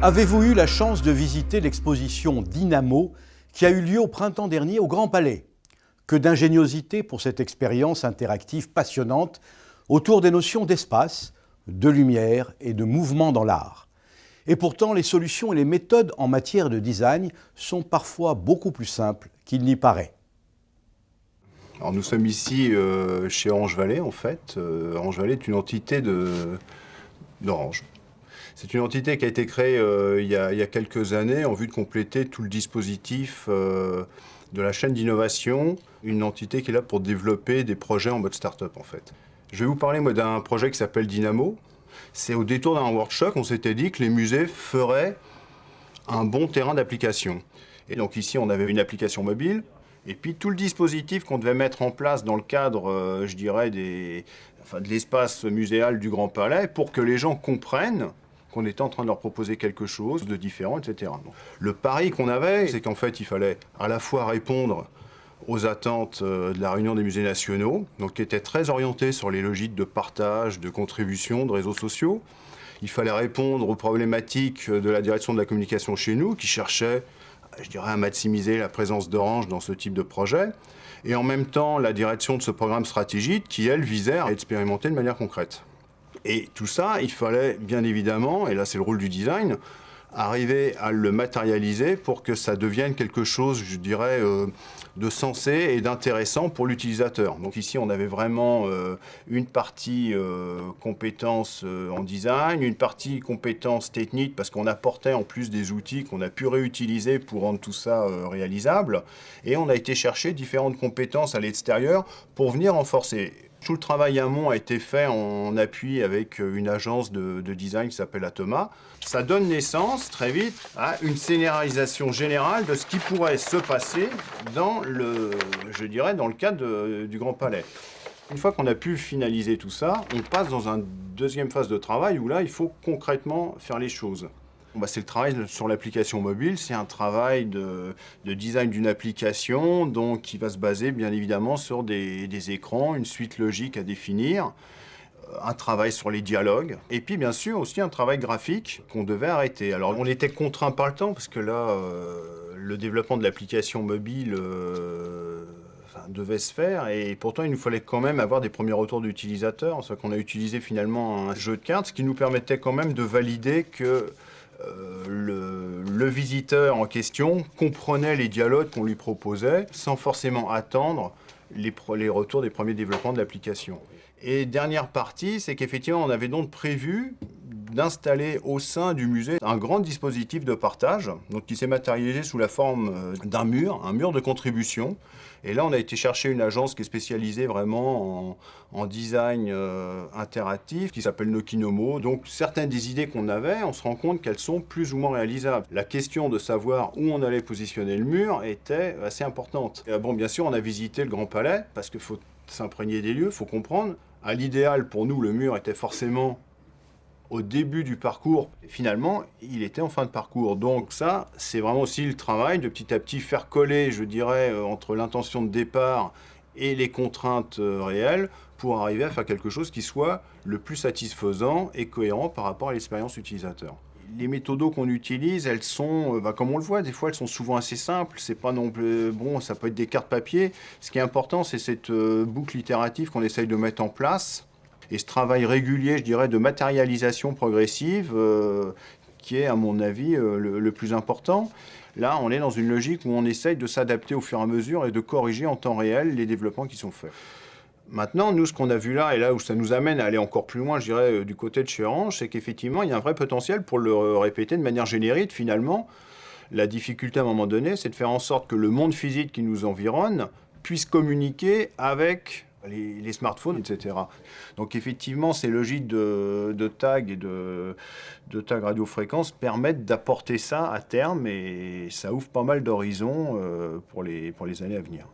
Avez-vous eu la chance de visiter l'exposition Dynamo qui a eu lieu au printemps dernier au Grand Palais? Que d'ingéniosité pour cette expérience interactive passionnante autour des notions d'espace, de lumière et de mouvement dans l'art. Et pourtant, les solutions et les méthodes en matière de design sont parfois beaucoup plus simples qu'il n'y paraît. Alors nous sommes ici chez Orange Valley en fait. Orange Valley est une entité d'Orange. C'est une entité qui a été créée il y a quelques années en vue de compléter tout le dispositif de la chaîne d'innovation. Une entité qui est là pour développer des projets en mode start-up en fait. Je vais vous parler moi d'un projet qui s'appelle Dynamo. C'est au détour d'un workshop qu'on s'était dit que les musées feraient un bon terrain d'application. Et donc ici on avait une application mobile. Et puis tout le dispositif qu'on devait mettre en place dans le cadre, je dirais, de l'espace muséal du Grand Palais pour que les gens comprennent qu'on était en train de leur proposer quelque chose de différent, etc. Donc, le pari qu'on avait, c'est qu'en fait, il fallait à la fois répondre aux attentes de la Réunion des musées nationaux, donc qui était très orientée sur les logiques de partage, de contribution, de réseaux sociaux. Il fallait répondre aux problématiques de la direction de la communication chez nous, qui cherchait, je dirais, à maximiser la présence d'Orange dans ce type de projet, et en même temps la direction de ce programme stratégique qui, elle, visait à expérimenter de manière concrète. Et tout ça, il fallait bien évidemment, et là c'est le rôle du design, arriver à le matérialiser pour que ça devienne quelque chose, je dirais, de sensé et d'intéressant pour l'utilisateur. Donc ici, on avait vraiment une partie compétences en design, une partie compétences techniques, parce qu'on apportait en plus des outils qu'on a pu réutiliser pour rendre tout ça réalisable. Et on a été chercher différentes compétences à l'extérieur pour venir renforcer. Tout le travail amont a été fait en appui avec une agence de design qui s'appelle Atoma. Ça donne naissance très vite à une scénarisation générale de ce qui pourrait se passer dans dans le cadre du Grand Palais. Une fois qu'on a pu finaliser tout ça, on passe dans une deuxième phase de travail où là, il faut concrètement faire les choses. C'est le travail sur l'application mobile, c'est un travail de design d'une application donc, qui va se baser bien évidemment sur des écrans, une suite logique à définir, un travail sur les dialogues, et puis bien sûr aussi un travail graphique qu'on devait arrêter. Alors on était contraint par le temps, parce que là, le développement de l'application mobile devait se faire, et pourtant il nous fallait quand même avoir des premiers retours d'utilisateurs. C'est qu'on a utilisé finalement un jeu de cartes, ce qui nous permettait quand même de valider que le visiteur en question comprenait les dialogues qu'on lui proposait sans forcément attendre les retours des premiers développements de l'application. Et dernière partie, c'est qu'effectivement, on avait donc prévu d'installer au sein du musée un grand dispositif de partage, donc qui s'est matérialisé sous la forme d'un mur, un mur de contribution. Et là, on a été chercher une agence qui est spécialisée vraiment en design interactif, qui s'appelle Nokinomo. Donc, certaines des idées qu'on avait, on se rend compte qu'elles sont plus ou moins réalisables. La question de savoir où on allait positionner le mur était assez importante. Et bon, bien sûr, on a visité le Grand Palais, parce qu'il faut s'imprégner des lieux, il faut comprendre. À l'idéal, pour nous, le mur était forcément au début du parcours. Et finalement, il était en fin de parcours. Donc ça, c'est vraiment aussi le travail de petit à petit faire coller, je dirais, entre l'intention de départ et les contraintes réelles pour arriver à faire quelque chose qui soit le plus satisfaisant et cohérent par rapport à l'expérience utilisateur. Les méthodos qu'on utilise, elles sont, comme on le voit, des fois elles sont souvent assez simples. C'est pas non plus bon, ça peut être des cartes papier. Ce qui est important, c'est cette boucle itérative qu'on essaye de mettre en place. Et ce travail régulier, je dirais, de matérialisation progressive, qui est, à mon avis, le plus important. Là, on est dans une logique où on essaye de s'adapter au fur et à mesure et de corriger en temps réel les développements qui sont faits. Maintenant, nous, ce qu'on a vu là, et là où ça nous amène à aller encore plus loin, je dirais, du côté de chez Orange, c'est qu'effectivement, il y a un vrai potentiel pour le répéter de manière générique, finalement. La difficulté, à un moment donné, c'est de faire en sorte que le monde physique qui nous environne puisse communiquer avec les smartphones, etc. Donc effectivement, ces logiques de tag et de tag radiofréquence permettent d'apporter ça à terme, et ça ouvre pas mal d'horizons pour les années à venir.